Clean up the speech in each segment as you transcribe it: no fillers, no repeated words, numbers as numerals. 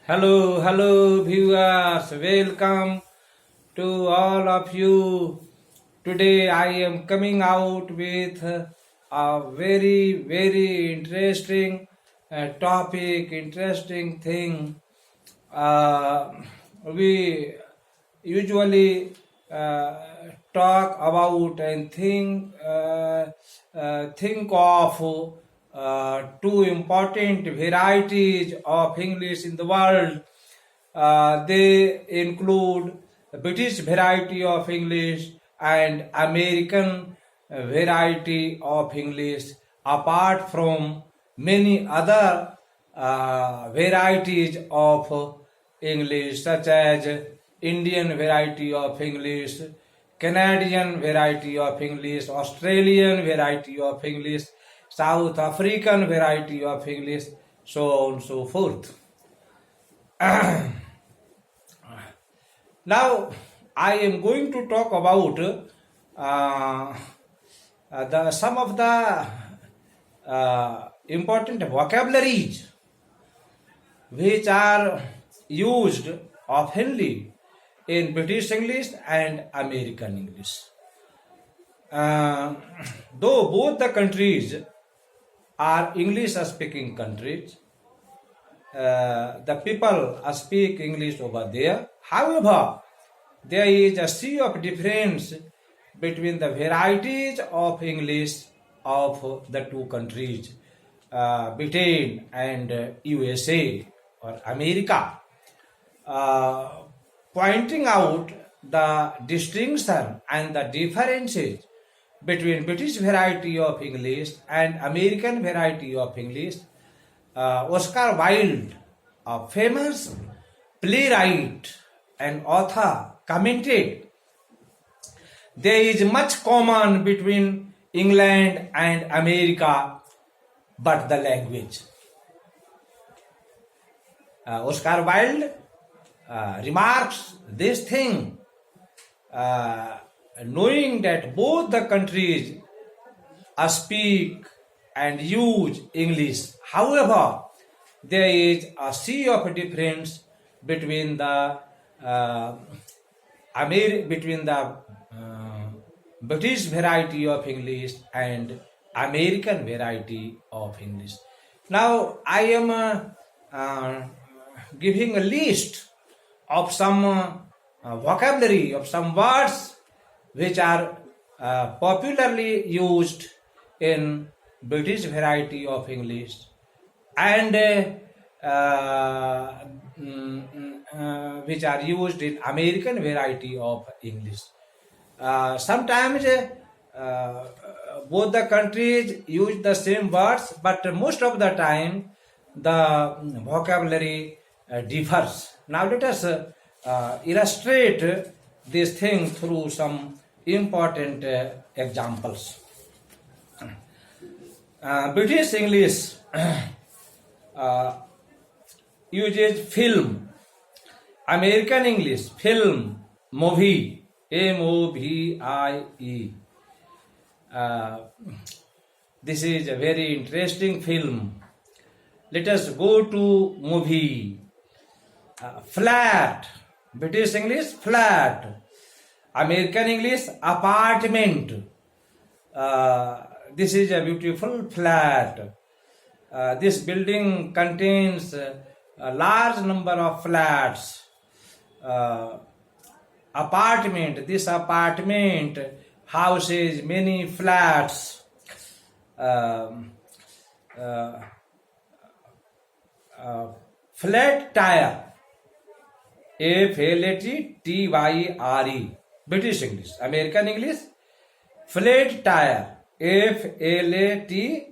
Hello viewers, welcome to all of you. Today I am coming out with a very interesting topic, interesting thing. We usually talk about and think of two important varieties of English in the world. They include British variety of English and American variety of English, apart from many other varieties of English, such as Indian variety of English, Canadian variety of English, Australian variety of English, South African variety of English, so on and so forth. Now, I am going to talk about some of the important vocabularies which are used oftenly in British English and American English. Though both the countries are English-speaking countries, the people speak English over there. However, there is a sea of difference between the varieties of English of the two countries, Britain and USA or America, pointing out the distinction and the differences between British variety of English and American variety of English. Oscar Wilde, a famous playwright and author, commented, "There is much common between England and America, but the language." Oscar Wilde remarks this thing, knowing that both the countries speak and use English. However, there is a sea of difference between the British variety of English and American variety of English. Now, I am giving a list of some vocabulary of some words which are popularly used in British variety of English and which are used in American variety of English. Sometimes both the countries use the same words, but most of the time the vocabulary differs. Now let us illustrate this thing through some important examples. British English uses film. American English, film, movie, M-O-V-I-E. This is a very interesting film. Let us go to movie. Flat. British English, flat. American English, apartment. This is a beautiful flat. This building contains a large number of flats. Apartment. This apartment houses many flats. Flat tire. F-L-A-T-T-Y-R-E. British English. American English, flat tire. F-L-A-T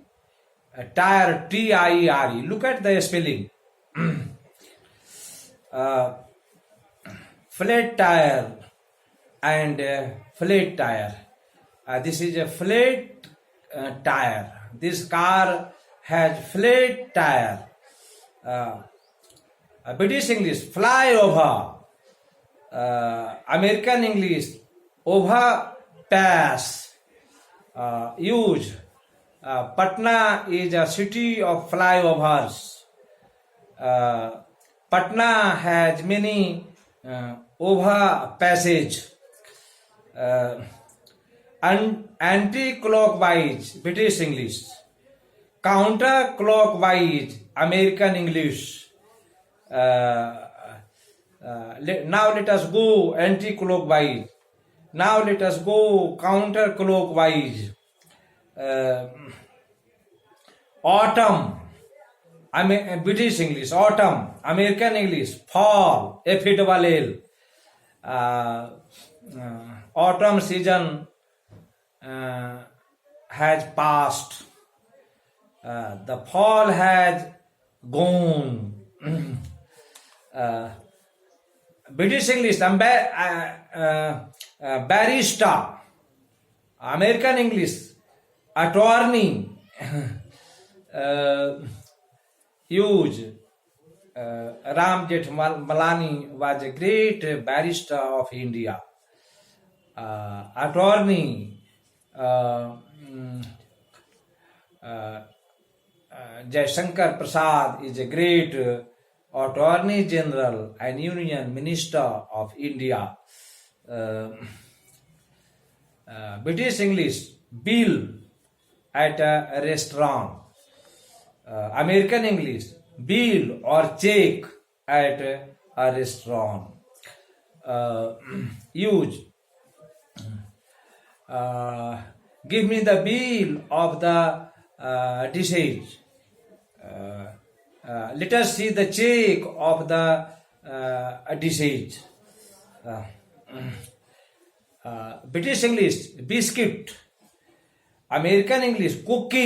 tire, T-I-E-R-E. Look at the spelling. Flat tire and flat tire. This is a flat tire. This car has flat tire. British English, flyover. American English, overpass. Use. Patna is a city of flyovers. Patna has many over passage. Anti-clockwise British English, counter-clockwise American English. Now let us go anti-clockwise. Now let us go counter-clockwise. Autumn, British English. Autumn, American English. Fall, F-double-L. Autumn season has passed. The fall has gone. British English, barrister. American English, attorney. Huge. Ram Jethmalani was a great barrister of India. Attorney. Jaishankar Prasad is a great Attorney General and Union Minister of India. British English, bill at a restaurant. American English, bill or check at a restaurant. Use. Give me the bill of the disease. Let us see the check of the disease. British English, biscuit. American English, cookie.